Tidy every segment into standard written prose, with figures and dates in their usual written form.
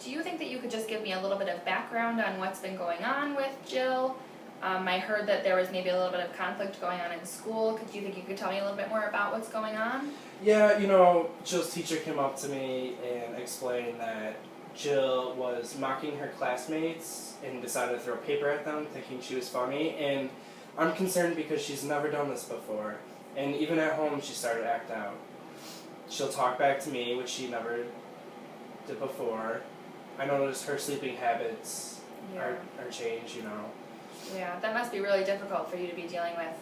Do you think that you could just give me a little bit of background on what's been going on with Jill? I heard that there was maybe a little bit of conflict going on in school. Do you think you could tell me a little bit more about what's going on? Yeah, Jill's teacher came up to me and explained that Jill was mocking her classmates and decided to throw paper at them, thinking she was funny. And I'm concerned because she's never done this before. And even at home, she started to act out. She'll talk back to me, which she never did before. I noticed her sleeping habits are changed, Yeah, that must be really difficult for you to be dealing with.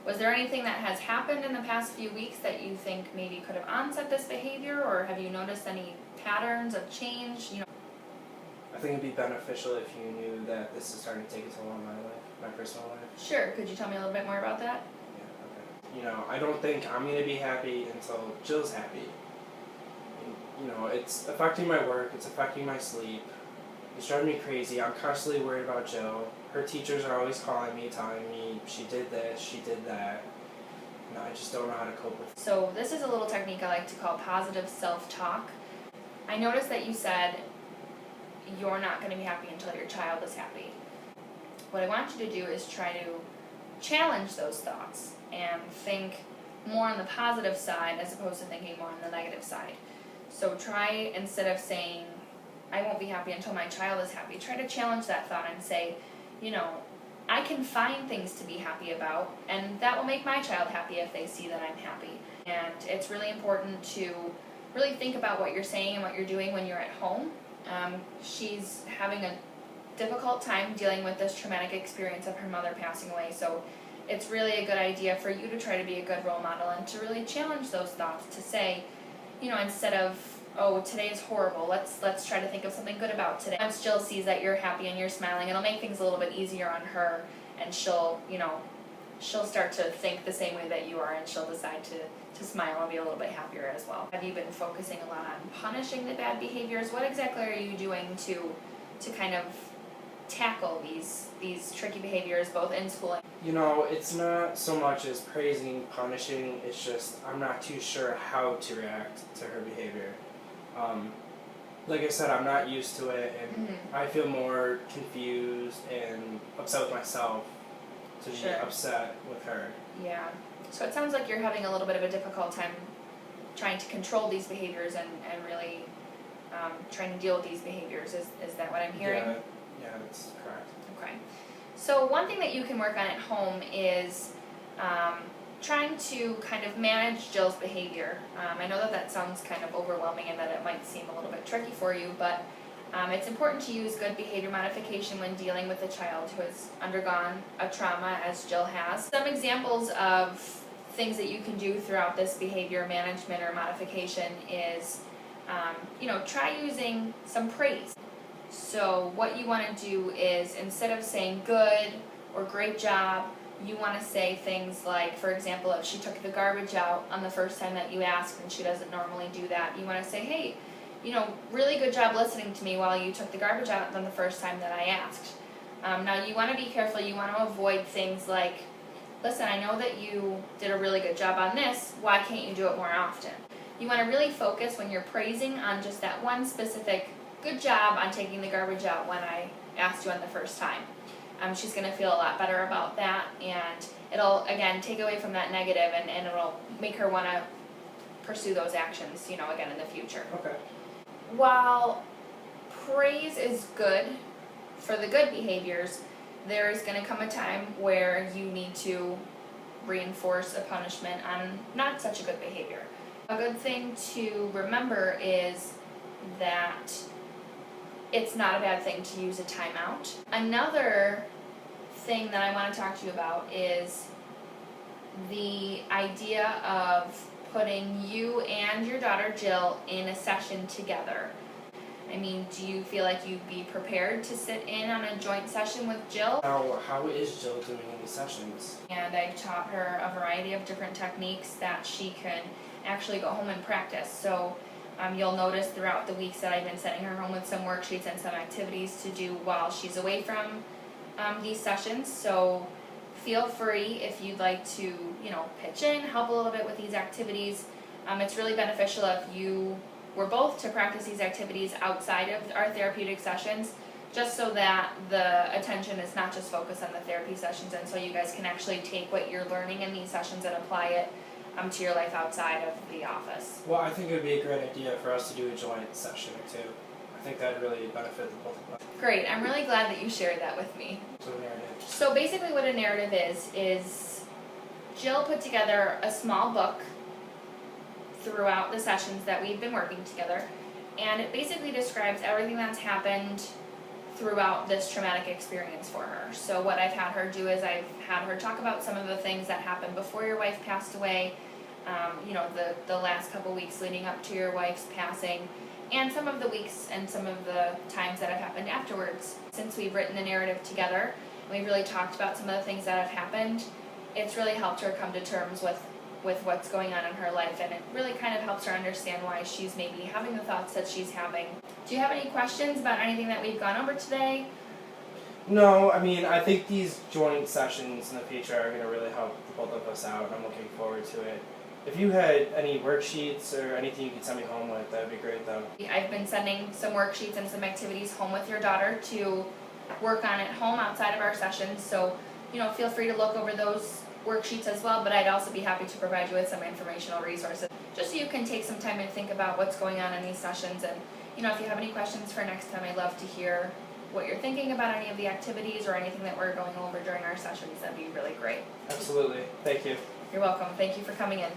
Was there anything that has happened in the past few weeks that you think maybe could have onset this behavior, or have you noticed any patterns of change? I think it'd be beneficial if you knew that this is starting to take a toll on my life, my personal life. Sure, could you tell me a little bit more about that? Yeah, okay. I don't think I'm going to be happy until Jill's happy. And, it's affecting my work, it's affecting my sleep. It's driving me crazy. I'm constantly worried about Jill. Her teachers are always calling me, telling me she did this, she did that. And I just don't know how to cope with it. So this is a little technique I like to call positive self-talk. I noticed that you said you're not going to be happy until your child is happy. What I want you to do is try to challenge those thoughts and think more on the positive side as opposed to thinking more on the negative side. So try, instead of saying, I won't be happy until my child is happy, try to challenge that thought and say, I can find things to be happy about, and that will make my child happy if they see that I'm happy. And it's really important to really think about what you're saying and what you're doing when you're at home. She's having a difficult time dealing with this traumatic experience of her mother passing away, so it's really a good idea for you to try to be a good role model and to really challenge those thoughts, to say, instead of, oh, today is horrible, let's try to think of something good about today. Once Jill sees that you're happy and you're smiling, it'll make things a little bit easier on her, and she'll start to think the same way that you are, and she'll decide to smile and be a little bit happier as well. Have you been focusing a lot on punishing the bad behaviors? What exactly are you doing to kind of tackle these tricky behaviors both in school and it's not so much as praising, punishing, it's just I'm not too sure how to react to her behavior. Like I said, I'm not used to it, and I feel more confused and upset with myself to be upset with her. Yeah. So it sounds like you're having a little bit of a difficult time trying to control these behaviors and really trying to deal with these behaviors. Is that what I'm hearing? Yeah, that's correct. Okay. So one thing that you can work on at home is trying to kind of manage Jill's behavior. I know that sounds kind of overwhelming and that it might seem a little bit tricky for you, but it's important to use good behavior modification when dealing with a child who has undergone a trauma, as Jill has. Some examples of things that you can do throughout this behavior management or modification is, try using some praise. So what you want to do is, instead of saying good or great job, you want to say things like, for example, if she took the garbage out on the first time that you asked and she doesn't normally do that, you want to say, hey, really good job listening to me while you took the garbage out on the first time that I asked. Now you want to be careful, you want to avoid things like, listen, I know that you did a really good job on this, why can't you do it more often? You want to really focus when you're praising on just that one specific good job on taking the garbage out when I asked you on the first time. She's going to feel a lot better about that, and it'll, again, take away from that negative, and it'll make her want to pursue those actions, again in the future. Okay. While praise is good for the good behaviors, there is going to come a time where you need to reinforce a punishment on not such a good behavior. A good thing to remember is that it's not a bad thing to use a timeout. Another thing that I want to talk to you about is the idea of putting you and your daughter Jill in a session together. I mean, do you feel like you'd be prepared to sit in on a joint session with Jill? How is Jill doing in these sessions? And I've taught her a variety of different techniques that she can actually go home and practice. So you'll notice throughout the weeks that I've been sending her home with some worksheets and some activities to do while she's away from these sessions. So feel free if you'd like to, pitch in, help a little bit with these activities. It's really beneficial if you we're both to practice these activities outside of our therapeutic sessions, just so that the attention is not just focused on the therapy sessions, and so you guys can actually take what you're learning in these sessions and apply it to your life outside of the office. Well, I think it would be a great idea for us to do a joint session or two. I think that'd really benefit the both of us. Great, I'm really glad that you shared that with me. So narrative. So basically what a narrative is Jill put together a small book throughout the sessions that we've been working together, and it basically describes everything that's happened throughout this traumatic experience for her. So what I've had her do is I've had her talk about some of the things that happened before your wife passed away, the last couple weeks leading up to your wife's passing, and some of the weeks and some of the times that have happened afterwards. Since we've written the narrative together, and we've really talked about some of the things that have happened, it's really helped her come to terms with what's going on in her life, and it really kind of helps her understand why she's maybe having the thoughts that she's having. Do you have any questions about anything that we've gone over today? No, I mean, I think these joint sessions in the future are going to really help the both of us out, and I'm looking forward to it. If you had any worksheets or anything you could send me home with, that would be great, though. I've been sending some worksheets and some activities home with your daughter to work on at home outside of our sessions, so feel free to look over those worksheets as well, but I'd also be happy to provide you with some informational resources, just so you can take some time and think about what's going on in these sessions. And if you have any questions for next time, I'd love to hear what you're thinking about any of the activities or anything that we're going over during our sessions. That'd be really great. Absolutely. Thank you. You're welcome. Thank you for coming in.